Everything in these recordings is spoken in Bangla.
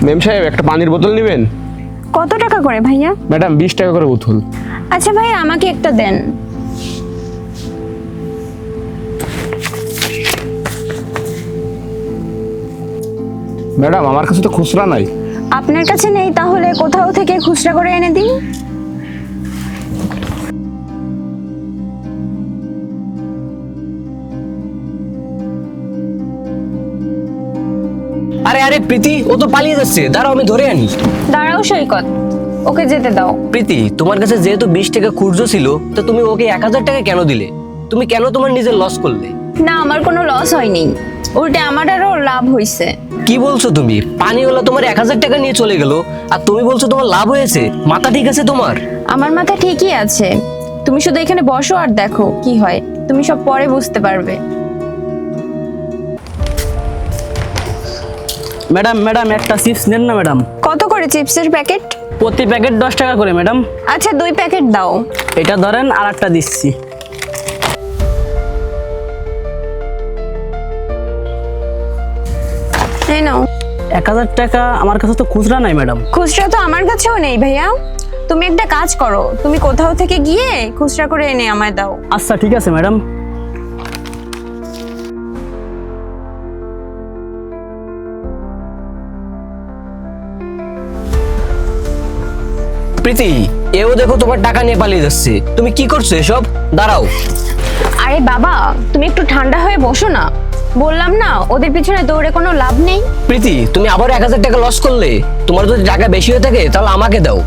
মেম সাহেব একটা পানির বোতল নেবেন? কত টাকা করে ভাইয়া? ম্যাডাম 20 টাকা করে বোতল। আচ্ছা ভাইয়া আমাকে একটা দেন। ম্যাডাম আমার কাছে তো খুচরা নাই। আপনার কাছে নেই তাহলে কোথাও থেকে খুচরা করে এনে দিন। আরে আরে প্রীতি, ও তো পালিয়ে যাচ্ছে, দাঁড়াও আমি ধরে আনি। দাঁড়াও সৈকত, ওকে যেতে দাও। প্রীতি, তোমার কাছে যেহেতু 20 টাকা খুচরো ছিল, তো তুমি ওকে 1000 টাকা কেন দিলে? তুমি কেন তোমার নিজের লস করলে? না, আমার কোনো লস হয়নি, উল্টে আমার আরো লাভ হয়েছে। কি বলছো তুমি? পানিওয়ালা তোমার 1000 টাকা নিয়ে চলে গেল, আর তুমি বলছো তোমার লাভ হয়েছে? মাথা ঠিক আছে তোমার? আমার মাথা ঠিকই আছে, তুমি শুধু এখানে বসো আর দেখো কি হয়, তুমি সব পরে বুঝতে পারবে। ম্যাডাম ম্যাডাম একটা চিপস নেন না ম্যাডাম। কত করে চিপসের প্যাকেট? প্রতি প্যাকেট 10 টাকা করে ম্যাডাম। আচ্ছা 2 প্যাকেট দাও। এটা ধরেন আর একটা দিচ্ছি। এই নাও। 1000 টাকা আমার কাছে তো খুচরা নাই ম্যাডাম। খুচরা তো আমার কাছেও নেই ভাইয়া, তুমি একটা কাজ করো, তুমি কোথাও থেকে গিয়ে খুচরা করে এনে আমায় দাও। আচ্ছা ঠিক আছে ম্যাডাম। প্রীতি, এও দেখো তোমার টাকা নিয়ে পালিয়ে যাচ্ছে, তুমি কি করছো এসব? দাঁড়াও। আরে বাবা, তুমি একটু ঠান্ডা হয়ে বসো না, বললাম না ওদের পিছনে দৌড়ে কোনো লাভ নেই। প্রীতি, তুমি আবার 1000 টাকা লস করলে। তোমার যদি টাকা বেশি হয়ে থাকে তাহলে আমাকে দাও।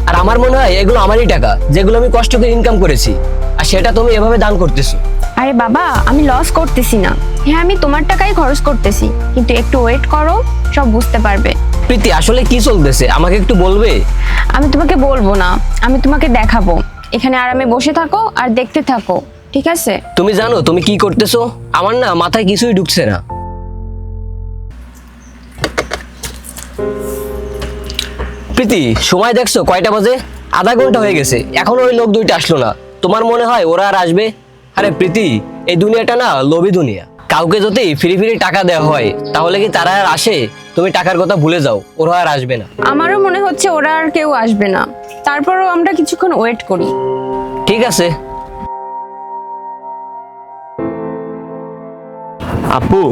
আর আমার মনে হয় এগুলো আমারই টাকা, যেগুলো আমি কষ্ট করে ইনকাম করেছি, আর সেটা তুমি এভাবে দান করতেছো। আরে বাবা, আমি লস করতেছি না, হ্যাঁ আমি তোমার টাকাই খরচ করতেছি, কিন্তু একটু ওয়েট করো, সব বুঝতে পারবে। প্রীতি, আসলে কি চলতেছে আমাকে একটু বলবে? আমি তোমাকে বলবো না, আমি তোমাকে দেখাবো। এখানে আরামে বসে থাকো আর দেখতে থাকো, ঠিক আছে? তুমি জানো তুমি কি করতেছো? আমার না মাথায় কিছুই ঢুকছে না। প্রীতি, সময় দেখছো কয়টা বাজে? আধা ঘন্টা হয়ে গেছে, এখনো ওই লোক দুইটা আসলো না। তোমার মনে হয় ওরা আর আসবে? আরে প্রীতি, এই দুনিয়াটা না লোভী দুনিয়া। কাউকে যদি ফ্রি ফ্রি টাকা দেওয়া হয় তাহলে কি তারা আর আসে? তুমি টাকার কথা ভুলে যাও, ওরা আর আসবে না। আমারও মনে হচ্ছে ওরা আর কেউ আসবে না, তারপরও আমরা কিছুক্ষণ ওয়েট করি। ঠিক আছে। আপু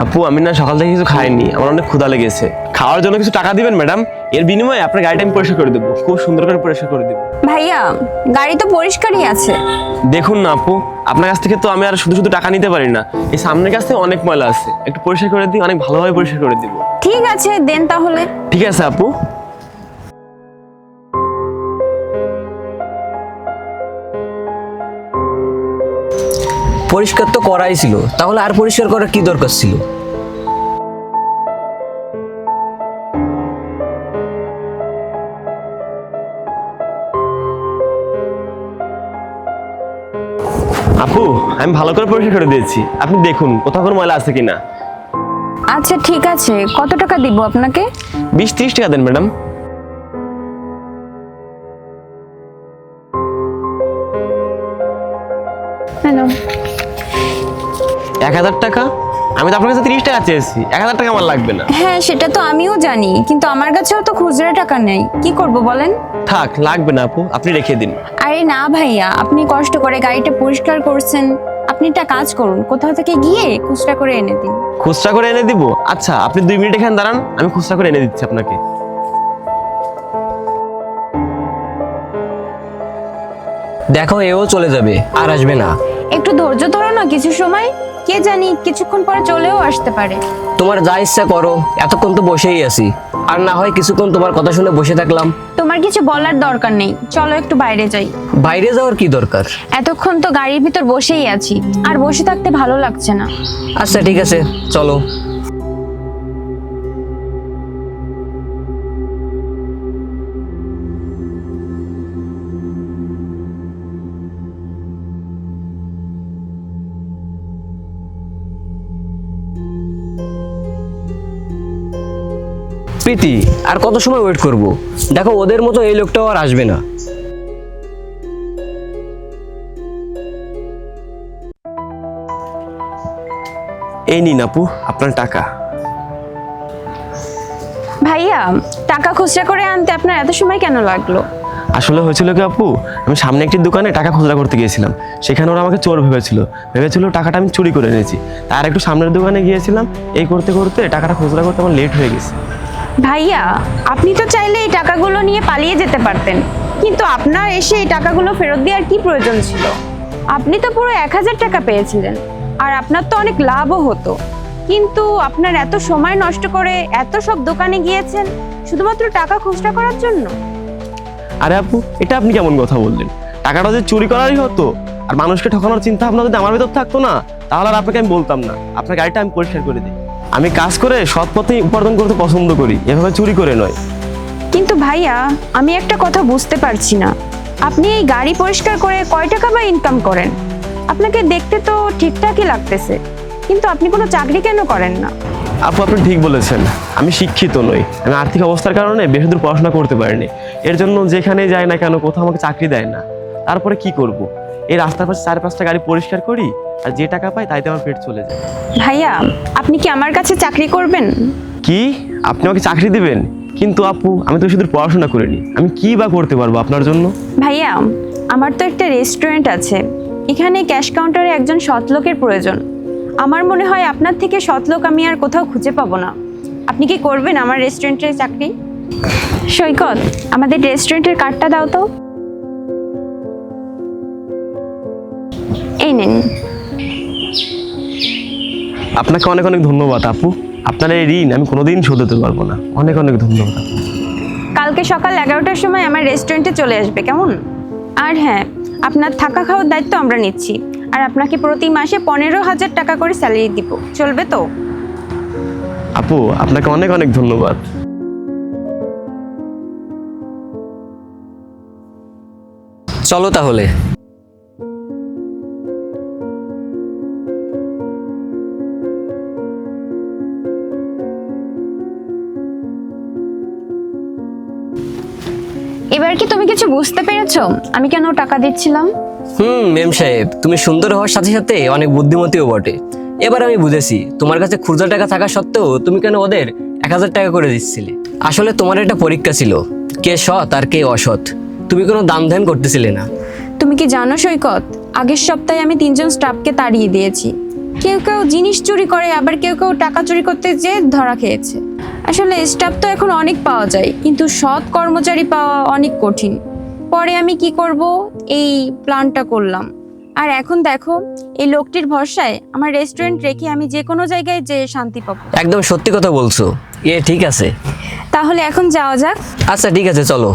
আপু আমি না সকাল থেকে কিছু খাইনি, আমার অনেক ক্ষুধা লেগেছে। খাওয়ার জন্য কিছু টাকা দিবেন ম্যাডাম? এর বিনিময়ে আপনার গাড়িটা আমি পরিষ্কার করে দেবো, খুব সুন্দর করে পরিষ্কার করে দেবো। ভাইয়া, গাড়ি তো পরিষ্কারই আছে। দেখুন না আপু, আপনার কাছ থেকে তো আমি আর শুধু শুধু টাকা নিতে পারি না, এই সামনের কাছ থেকে অনেক ময়লা আছে, একটু পরিষ্কার করে দিই, অনেক ভালোভাবে পরিষ্কার করে দিব। ঠিক আছে, দেন তাহলে। ঠিক আছে আপু। পরিষ্কার তো করাই ছিল, তাহলে আর পরিষ্কার করার কি দরকার ছিল? আপু আমি ভালো করে পরিষ্কার করে দিয়েছি, আপনি দেখুন কোথাও কোনো ময়লা আছে কিনা। আচ্ছা ঠিক আছে, কত টাকা দিব আপনাকে? 20-30 টাকা দেন ম্যাডাম। হ্যালো। 1000 টাকা? আমি তো আপনার কাছে 30 টাকা চেয়েছি, 1000 টাকা আমার লাগবে না। হ্যাঁ সেটা তো আমিও জানি, কিন্তু আমার কাছেও তো খুচরা টাকা নেই, কি করব বলেন? থাক, লাগবে না আপু, আপনি রেখে দিন। আরে না ভাইয়া, আপনি কষ্ট করে গাড়িটা পরিষ্কার করছেন, আপনি একটা কাজ করুন, কোথাও থেকে গিয়ে খুচরা করে এনে দিন। খুচরা করে এনে দিব? আচ্ছা আপনি 2 মিনিট এখানে দাঁড়ান, আমি খুচরা করে এনে দিচ্ছি আপনাকে। দেখো এও চলে যাবে, আর আসবে না। একটু ধৈর্য ধরো না কিছু সময়, কে জানি কিছুক্ষণ পরে চলেও আসতে পারে। তোমার যা ইচ্ছা করো, এতক্ষণ তো বসেই আছি, আর না হয় কিছুক্ষণ তোমার কথা শুনে বসে থাকলাম। তোমার কিছু বলার দরকার নেই, চলো একটু বাইরে যাই। বাইরে যাওয়ার কি দরকার? এতক্ষণ তো গাড়ির ভিতর বসেই আছি, আর বসে থাকতে ভালো লাগছে না। আচ্ছা ঠিক আছে, চলো। প্রীতি, আর কত সময় ওয়েট করব? দেখো ওদের মতো এই লোকটাও আর আসবে না। এই নিন আপু আপনার টাকা। ভাইয়া, টাকা খুচরা করে আনতে আপনার এত সময় কেন লাগলো? আসলে হয়েছিল কি আপু, আমি সামনে একটি দোকানে টাকা খুচরা করতে গিয়েছিলাম। সেখানে ওরা আমাকে চোর ভেবেছিল টাকাটা আমি চুরি করে এনেছি। তার একটু সামনের দোকানে গিয়েছিলাম, এই করতে করতে টাকাটা খুচরা করতে আমার লেট হয়ে গেছে। ভাইয়া, আপনি তো চাইলে এই টাকাগুলো নিয়ে পালিয়ে যেতে পারতেন, কিন্তু আপনার এসে এই টাকাগুলো ফেরত দেওয়ার কি প্রয়োজন ছিল? আপনি তো পুরো 1000 টাকা পেয়েছিলেন, আর আপনার তো অনেক লাভও হতো। কিন্তু আপনার এত সময় নষ্ট করে এত সব দোকানে গিয়েছেন শুধুমাত্র টাকা খুচরা করার জন্য। আরে আপু, এটা আপনি কেমন কথা বললেন? টাকাটা যদি চুরি করারই হতো আর মানুষকে ঠকানোর চিন্তা ভাবনা যদি আমার ভিতর থাকতো না, তাহলে আর আপনাকে আমি বলতাম না আপনার গাড়িটা আমি পরিষ্কার করে দিই। আমি কাজ করে সৎ পথে উপার্জন করতে পছন্দ করি, এভাবে চুরি করে নয়। কিন্তু ভাইয়া, আমি একটা কথা বুঝতে পারছি না, আপনি এই গাড়ি পরিষ্কার করে কয় টাকা বা ইনকাম করেন? আপনাকে দেখতে তো ঠিকঠাকই লাগতেছে, কিন্তু আপনি কোনো চাকরি কেন করেন না? আপু, আপনি ঠিক বলেছেন, আমি শিক্ষিত নই। আমি আর্থিক অবস্থার কারণে বেশি দূর পড়াশোনা করতে পারিনি। এর জন্য যেখানে যাই না কেন কোথাও আমাকে চাকরি দেয় না। তারপরে কি করব? এই রাস্তার পাশে 4-5টা গাড়ি পরিষ্কার করি, আর যে টাকা পাই তাইতে আমার পেট চলে যায়। ভাইয়া, আপনি কি আমার কাছে চাকরি করবেন? কি? আপনি আমাকে চাকরি দিবেন? কিন্তু আপু, আমি তো শুধু পড়াশোনা করিনি, আমি কি বা করতে পারবো আপনার জন্য? ভাইয়া, আমার তো একটা রেস্টুরেন্ট আছে, এখানে ক্যাশ কাউন্টারে একজন সৎ লোকের প্রয়োজন। আমার মনে হয় আপনার থেকে সৎ লোক আমি আর কোথাও খুঁজে পাবো না। আপনি কি করবেন আমার রেস্টুরেন্টের চাকরি? সৈকত, আমাদের রেস্টুরেন্টের কার্ডটা দাও তো। এই নিন। আপনাকে অনেক অনেক ধন্যবাদ আপু। আপনার এই ঋণ আমি কোনোদিন শোধ দিতে পারবো না। অনেক অনেক ধন্যবাদ আপু। কালকে সকাল 11টার সময় আমার রেস্টুরেন্টে চলে আসবে, কেমন? আর হ্যাঁ, আপনার থাকা খাওয়ার দায়িত্ব আমরা নিচ্ছি, আর আপনাকে প্রতি মাসে 15,000 টাকা করে স্যালারি দিব, চলবে তো? আপু, আপনাকে অনেক অনেক ধন্যবাদ। চলো তাহলে। এবার কি তুমি কিছু বুঝতে পেরেছো আমি কেন টাকা দিচ্ছিলাম? মেম সাহেব, তুমি সুন্দর হওয়ার সাথে সাথে অনেক বুদ্ধিমতীও বটে। এবার আমি বুঝেছি তোমার কাছে খুচরা টাকা থাকা সত্ত্বেও তুমি কেন ওদের 1000 টাকা করে দিচ্ছিলে। আসলে তোমার একটা পরীক্ষা ছিল, কে সৎ আর কে অসৎ। তুমি কোনো দাম ধ্যান করতেছিলে না। তুমি কি জানো সৈকত, আগের সপ্তাহে আমি 3 জন স্টাফকে তাড়িয়ে দিয়েছি। কেউ কেউ জিনিস চুরি করে, আবার কেউ কেউ টাকা চুরি করতে যেয়ে ধরা খেয়েছে। আসলে স্টাফ তো এখন অনেক পাওয়া যায়, কিন্তু সৎ কর্মচারী পাওয়া অনেক কঠিন। পরে আমি কি করব, এই প্ল্যানটা করলাম। আর এখন দেখো, এই লোকটির ভরসায় আমার রেস্টুরেন্ট রেখে আমি যে কোনো জায়গায় যেয়ে শান্তি পাবো। একদম সত্যি কথা বলছো। ঠিক আছে। তাহলে এখন যাওয়া যাক। আচ্ছা ঠিক আছে, চলো।